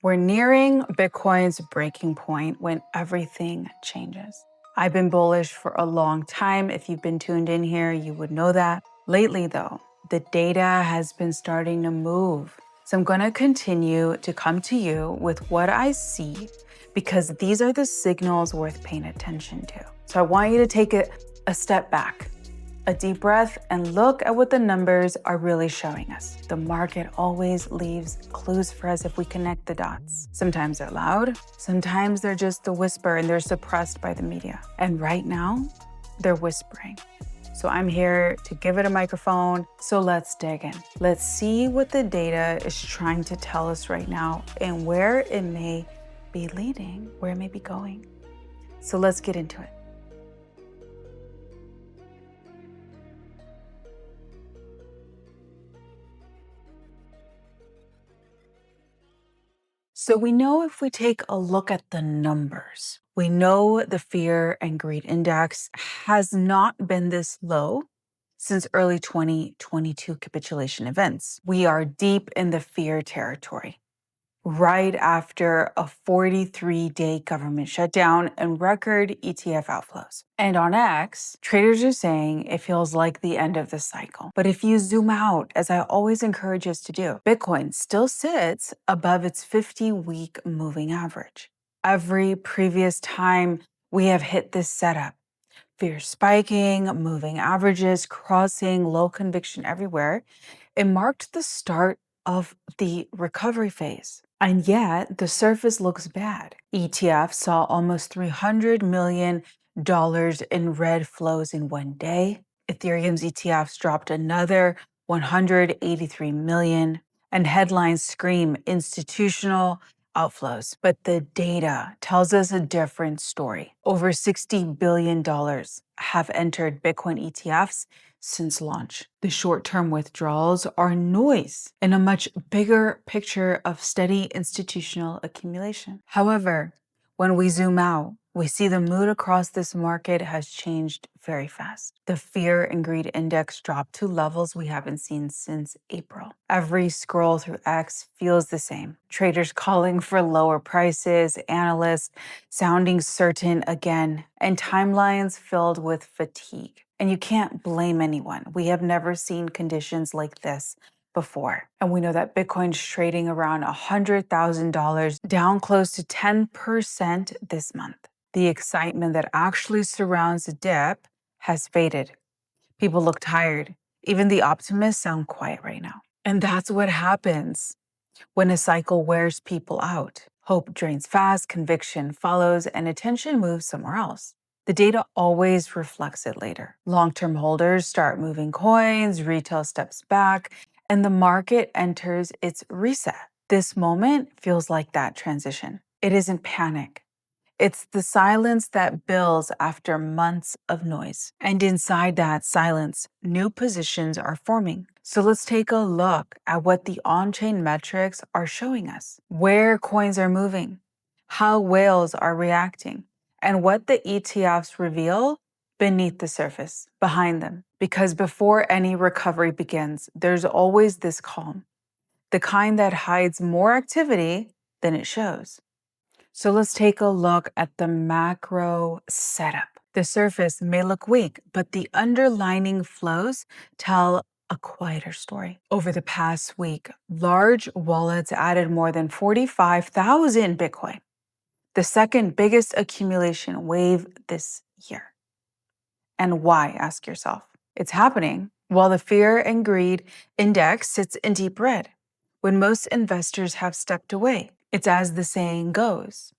We're nearing Bitcoin's breaking point when everything changes. I've been bullish for a long time. If you've been tuned in here, you would know that. Lately, though, the data has been starting to move. So I'm going to continue to come to you with what I see because these are the signals worth paying attention to. So I want you to take a step back, a deep breath, and look at what the numbers are really showing us. The market always leaves clues for us if we connect the dots. Sometimes they're loud, sometimes they're just a whisper and they're suppressed by the media. And right now, they're whispering. So I'm here to give it a microphone. So let's dig in. Let's see what the data is trying to tell us right now and where it may be leading, where it may be going. So let's get into it. So we know if we take a look at the numbers, we know the fear and greed index has not been this low since early 2022 capitulation events. We are deep in the fear territory, right after a 43-day government shutdown and record ETF outflows. And on X, traders are saying it feels like the end of the cycle. But if you zoom out, as I always encourage us to do, Bitcoin still sits above its 50-week moving average. Every previous time we have hit this setup, fear spiking, moving averages, crossing, low conviction everywhere, it marked the start of the recovery phase. And yet, the surface looks bad. ETF saw almost $300 million in red flows in one day. Ethereum's ETFs dropped another $183 million. And headlines scream institutional outflows. But the data tells us a different story. Over $60 billion have entered Bitcoin ETFs since launch. The short-term withdrawals are noise in a much bigger picture of steady institutional accumulation. However, when we zoom out, we see the mood across this market has changed very fast. The fear and greed index dropped to levels we haven't seen since April. Every scroll through X feels the same. Traders calling for lower prices, analysts sounding certain again, and timelines filled with fatigue. And you can't blame anyone. We have never seen conditions like this before. And we know that Bitcoin's trading around $100,000, down close to 10% this month. The excitement that actually surrounds the dip has faded. People look tired. Even the optimists sound quiet right now. And that's what happens when a cycle wears people out. Hope drains fast, conviction follows, and attention moves somewhere else. The data always reflects it later. Long-term holders start moving coins, retail steps back, and the market enters its reset. This moment feels like that transition. It isn't panic. It's the silence that builds after months of noise. And inside that silence, new positions are forming. So let's take a look at what the on-chain metrics are showing us, where coins are moving, how whales are reacting, and what the ETFs reveal beneath the surface, behind them. Because before any recovery begins, there's always this calm, the kind that hides more activity than it shows. So let's take a look at the macro setup. The surface may look weak, but the underlying flows tell a quieter story. Over the past week, large wallets added more than 45,000 Bitcoin, the second biggest accumulation wave this year. And why, ask yourself. It's happening while the fear and greed index sits in deep red, when most investors have stepped away. It's as the saying goes,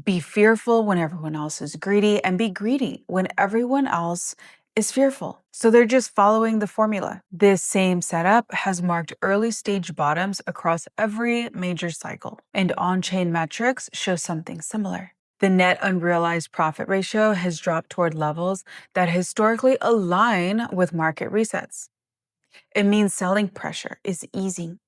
be fearful when everyone else is greedy, and be greedy when everyone else is fearful. So they're just following the formula. This same setup has marked early stage bottoms across every major cycle, and on-chain metrics show something similar. The net unrealized profit ratio has dropped toward levels that historically align with market resets. It means selling pressure is easing,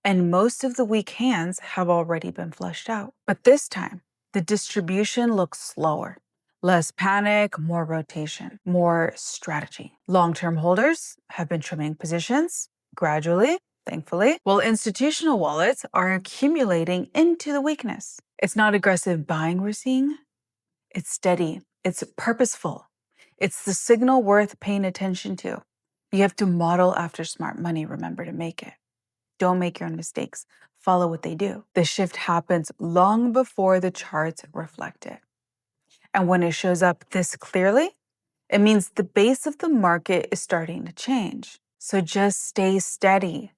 and most of the weak hands have already been flushed out. But this time, the distribution looks slower. Less panic, more rotation, more strategy. Long-term holders have been trimming positions gradually. thankfully, while institutional wallets are accumulating into the weakness. It's not aggressive buying we're seeing, it's steady, it's purposeful. It's the signal worth paying attention to. You have to model after smart money, remember, to make it. Don't make your own mistakes. Follow what they do. The shift happens long before the charts reflect it. And when it shows up this clearly, it means the base of the market is starting to change. So just stay steady.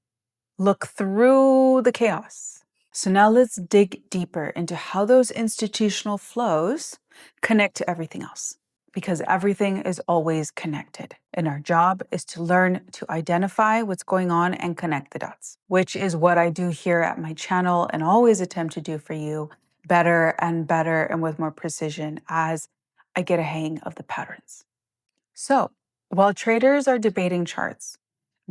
Look through the chaos. So now let's dig deeper into how those institutional flows connect to everything else, because everything is always connected. And our job is to learn to identify what's going on and connect the dots, which is what I do here at my channel and always attempt to do for you better and with more precision as I get a hang of the patterns. So while traders are debating charts,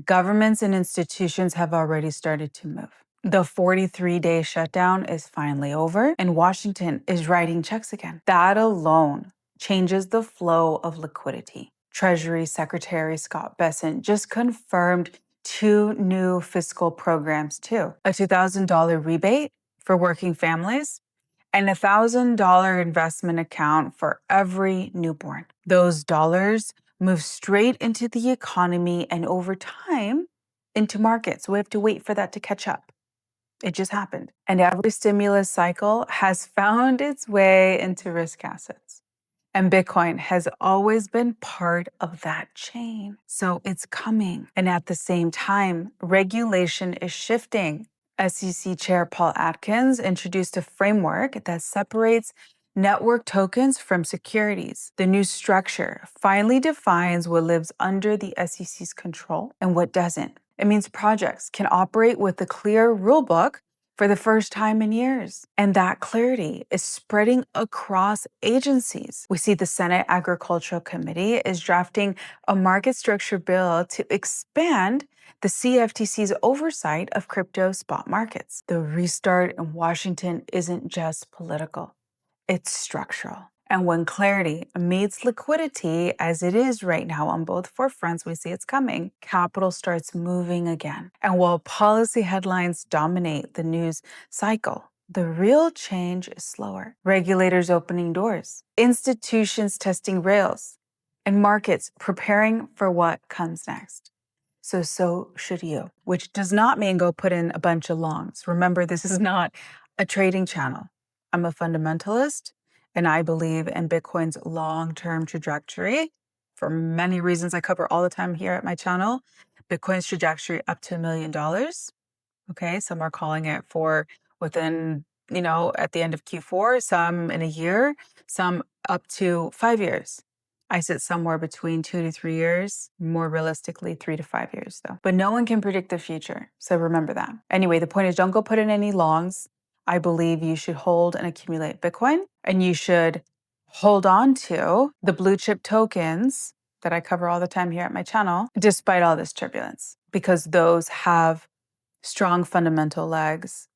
governments and institutions have already started to move. The 43-day shutdown is finally over, and Washington is writing checks again. That alone changes the flow of liquidity. Treasury Secretary Scott Bessent just confirmed 2 new fiscal programs too. A $2,000 rebate for working families and a $1,000 investment account for every newborn. Those dollars move straight into the economy and over time into markets. We have to wait for that to catch up. It just happened. And every stimulus cycle has found its way into risk assets. And Bitcoin has always been part of that chain. So it's coming. And at the same time, regulation is shifting. SEC Chair Paul Atkins introduced a framework that separates network tokens from securities. The new structure finally defines what lives under the SEC's control and what doesn't. It means projects can operate with a clear rulebook for the first time in years. And that clarity is spreading across agencies. We see the Senate Agricultural Committee is drafting a market structure bill to expand the CFTC's oversight of crypto spot markets. The restart in Washington isn't just political, it's structural. And when clarity meets liquidity, as it is right now on both forefronts, we see it's coming, capital starts moving again. And while policy headlines dominate the news cycle, the real change is slower. Regulators opening doors, institutions testing rails, and markets preparing for what comes next. So should you, which does not mean go put in a bunch of longs. Remember, this is not a trading channel. I'm a fundamentalist, and I believe in Bitcoin's long-term trajectory for many reasons I cover all the time here at my channel. Bitcoin's trajectory up to $1 million. Okay, some are calling it for within, at the end of Q4, some in a year, some up to 5 years. I sit somewhere between 2 to 3 years, more realistically 3 to 5 years though. But no one can predict the future, so remember that. Anyway, the point is don't go put in any longs. I believe you should hold and accumulate Bitcoin, and you should hold on to the blue chip tokens that I cover all the time here at my channel, despite all this turbulence, because those have strong fundamental legs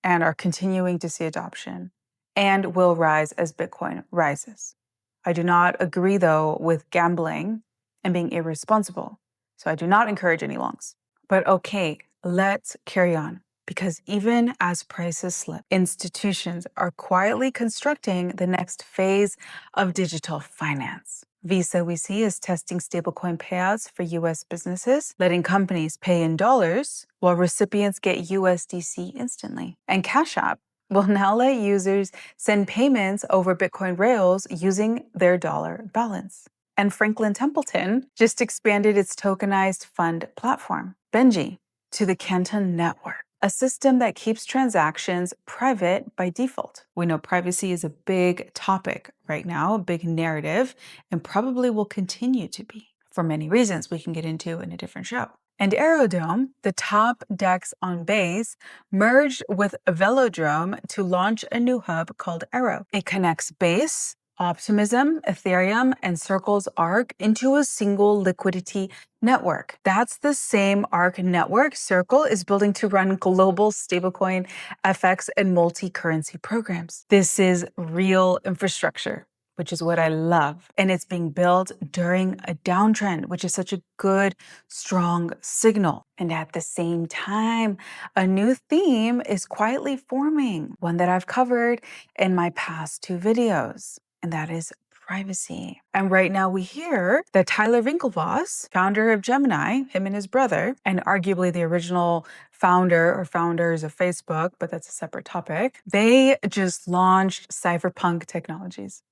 and are continuing to see adoption and will rise as Bitcoin rises. I do not agree, though, with gambling and being irresponsible, so I do not encourage any longs. But okay, let's carry on. Because even as prices slip, institutions are quietly constructing the next phase of digital finance. Visa, we see, is testing stablecoin payouts for US businesses, letting companies pay in dollars while recipients get USDC instantly. And Cash App will now let users send payments over Bitcoin rails using their dollar balance. And Franklin Templeton just expanded its tokenized fund platform, Benji, to the Canton Network, a system that keeps transactions private by default. We know privacy is a big topic right now, a big narrative, and probably will continue to be for many reasons we can get into in a different show. And Aerodrome, the top DEX on Base, merged with Velodrome to launch a new hub called Aero. It connects Base, Optimism, Ethereum, and Circle's Arc into a single liquidity network. That's the same Arc network Circle is building to run global stablecoin, FX, and multi-currency programs. This is real infrastructure. which is what I love. And it's being built during a downtrend, which is such a good, strong signal. And at the same time, a new theme is quietly forming, one that I've covered in my past 2 videos, and that is privacy. And right now we hear that Tyler Winklevoss, founder of Gemini, him and his brother, and arguably the original founder or founders of Facebook, but that's a separate topic, they just launched Cypherpunk Technologies,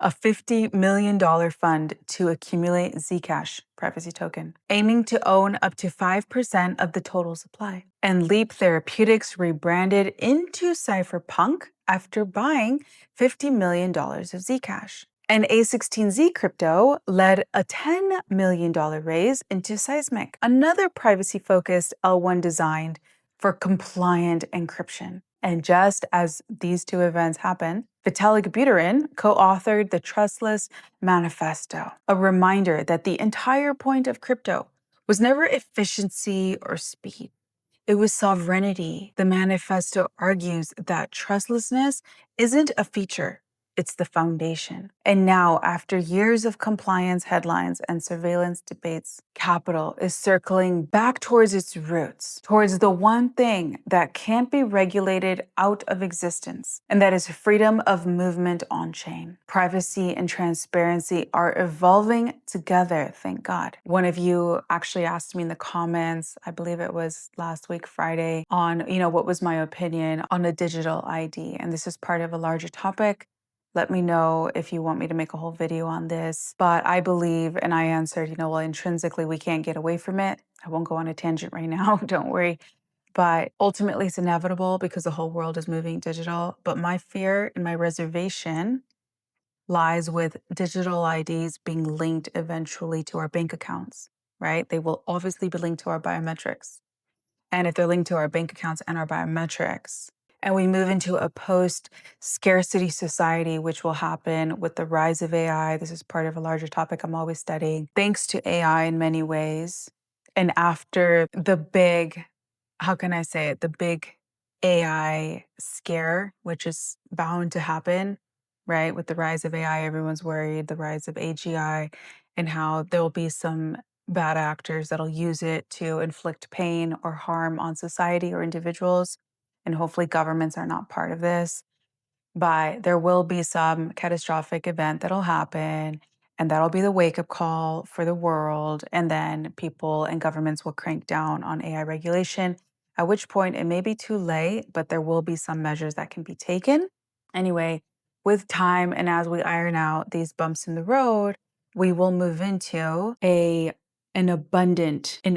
a $50 million fund to accumulate Zcash privacy token, aiming to own up to 5% of the total supply. And Leap Therapeutics rebranded into Cypherpunk after buying $50 million of Zcash. And A16Z Crypto led a $10 million raise into Seismic, another privacy-focused L1 designed for compliant encryption. And just as these two events happened, Vitalik Buterin co-authored the Trustless Manifesto, a reminder that the entire point of crypto was never efficiency or speed. It was sovereignty. The manifesto argues that trustlessness isn't a feature, it's the foundation. And now, after years of compliance headlines and surveillance debates, capital is circling back towards its roots, towards the one thing that can't be regulated out of existence, and that is freedom of movement on chain. Privacy and transparency are evolving together, thank God. One of you actually asked me in the comments, I believe it was last week, Friday, on, what was my opinion on a digital ID. And this is part of a larger topic. Let me know if you want me to make a whole video on this. But I believe, and I answered, well, intrinsically, we can't get away from it. I won't go on a tangent right now, don't worry. But ultimately, it's inevitable because the whole world is moving digital. But my fear and my reservation lies with digital IDs being linked eventually to our bank accounts, right? They will obviously be linked to our biometrics. And if they're linked to our bank accounts and our biometrics, and we move into a post-scarcity society, which will happen with the rise of AI. This is part of a larger topic I'm always studying. Thanks to AI in many ways. And after the big, how can I say it, the big AI scare, which is bound to happen, right? With the rise of AI, everyone's worried, the rise of AGI, and how there'll be some bad actors that'll use it to inflict pain or harm on society or individuals. And hopefully governments are not part of this. But there will be some catastrophic event that'll happen, and that'll be the wake-up call for the world. And then people and governments will crank down on AI regulation, at which point it may be too late, but there will be some measures that can be taken. Anyway, with time and as we iron out these bumps in the road, we will move into an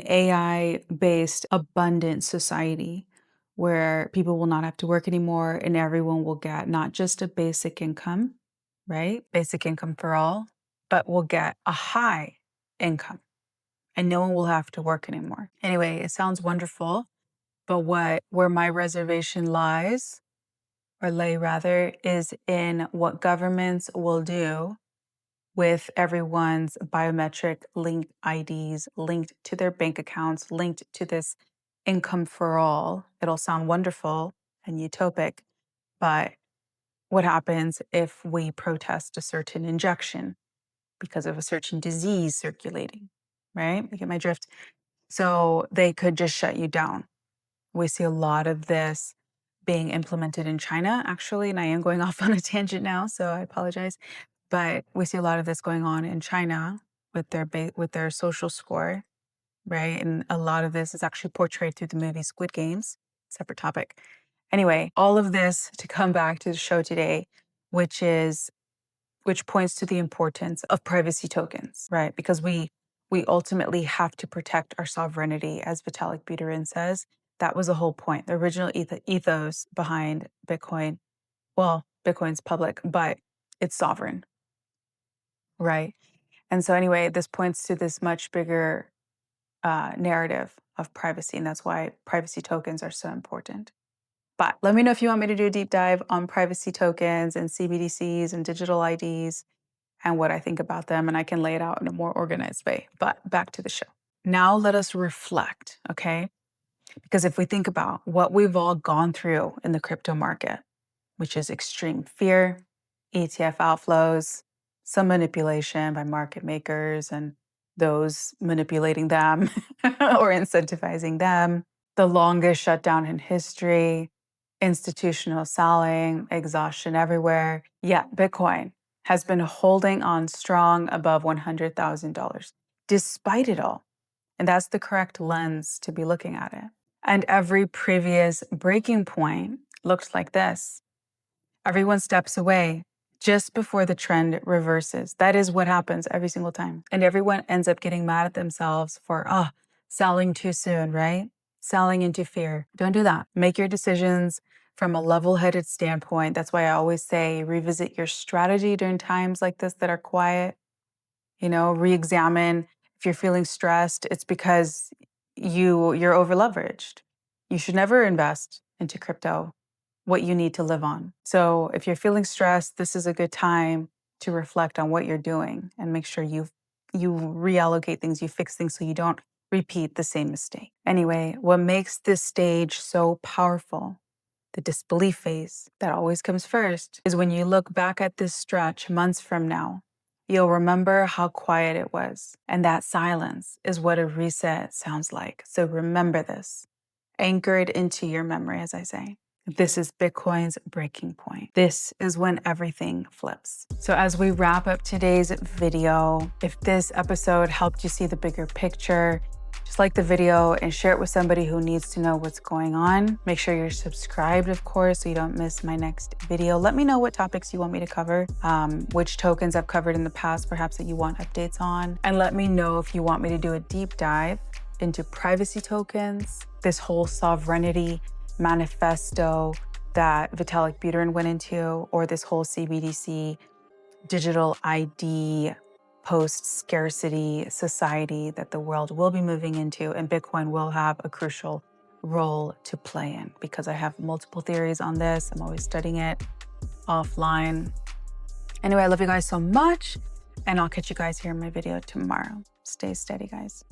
AI-based abundant society where people will not have to work anymore and everyone will get not just a basic income, right? Basic income for all, but will get a high income and no one will have to work anymore. Anyway, it sounds wonderful, but where my reservation lies, or lay rather, is in what governments will do with everyone's biometric linked IDs linked to their bank accounts, linked to this income for all. It'll sound wonderful and utopic, but what happens if we protest a certain injection because of a certain disease circulating, right? You get my drift? So they could just shut you down. We see a lot of this being implemented in China, actually, and I am going off on a tangent now, so I apologize. But we see a lot of this going on in China with their social score, right? And a lot of this is actually portrayed through the movie Squid Games, separate topic. Anyway, all of this to come back to the show today, which points to the importance of privacy tokens, right? Because we ultimately have to protect our sovereignty, as Vitalik Buterin says. That was the whole point, the original ethos behind Bitcoin. Well, Bitcoin's public, but it's sovereign, right? And so anyway, this points to this much bigger narrative of privacy, and that's why privacy tokens are so important. But let me know if you want me to do a deep dive on privacy tokens and CBDCs and digital IDs and what I think about them, and I can lay it out in a more organized way. But back to the show. Now let us reflect, okay? Because if we think about what we've all gone through in the crypto market, which is extreme fear, ETF outflows, some manipulation by market makers and those manipulating them or incentivizing them, the longest shutdown in history, institutional selling, exhaustion everywhere. Yeah, Bitcoin has been holding on strong above $100,000 despite it all. And that's the correct lens to be looking at it. And every previous breaking point looks like this. Everyone steps away just before the trend reverses. That is what happens every single time. And everyone ends up getting mad at themselves for, selling too soon, right? Selling into fear. Don't do that. Make your decisions from a level-headed standpoint. That's why I always say revisit your strategy during times like this that are quiet. Re-examine. If you're feeling stressed, it's because you're over leveraged. You should never invest into crypto what you need to live on. So if you're feeling stressed, this is a good time to reflect on what you're doing and make sure you reallocate things, you fix things so you don't repeat the same mistake. Anyway, what makes this stage so powerful, the disbelief phase that always comes first, is when you look back at this stretch months from now, you'll remember how quiet it was. And that silence is what a reset sounds like. So remember this. Anchor it into your memory, as I say. This is Bitcoin's breaking point. This is when everything flips. So as we wrap up today's video, if this episode helped you see the bigger picture, just like the video and share it with somebody who needs to know what's going on. Make sure you're subscribed, of course, so you don't miss my next video. Let me know what topics you want me to cover, which tokens I've covered in the past, perhaps that you want updates on. And let me know if you want me to do a deep dive into privacy tokens, this whole sovereignty manifesto that Vitalik Buterin went into, or this whole CBDC digital ID post-scarcity society that the world will be moving into, and Bitcoin will have a crucial role to play in, because I have multiple theories on this. I'm always studying it offline. Anyway, I love you guys so much, and I'll catch you guys here in my video tomorrow. Stay steady, guys.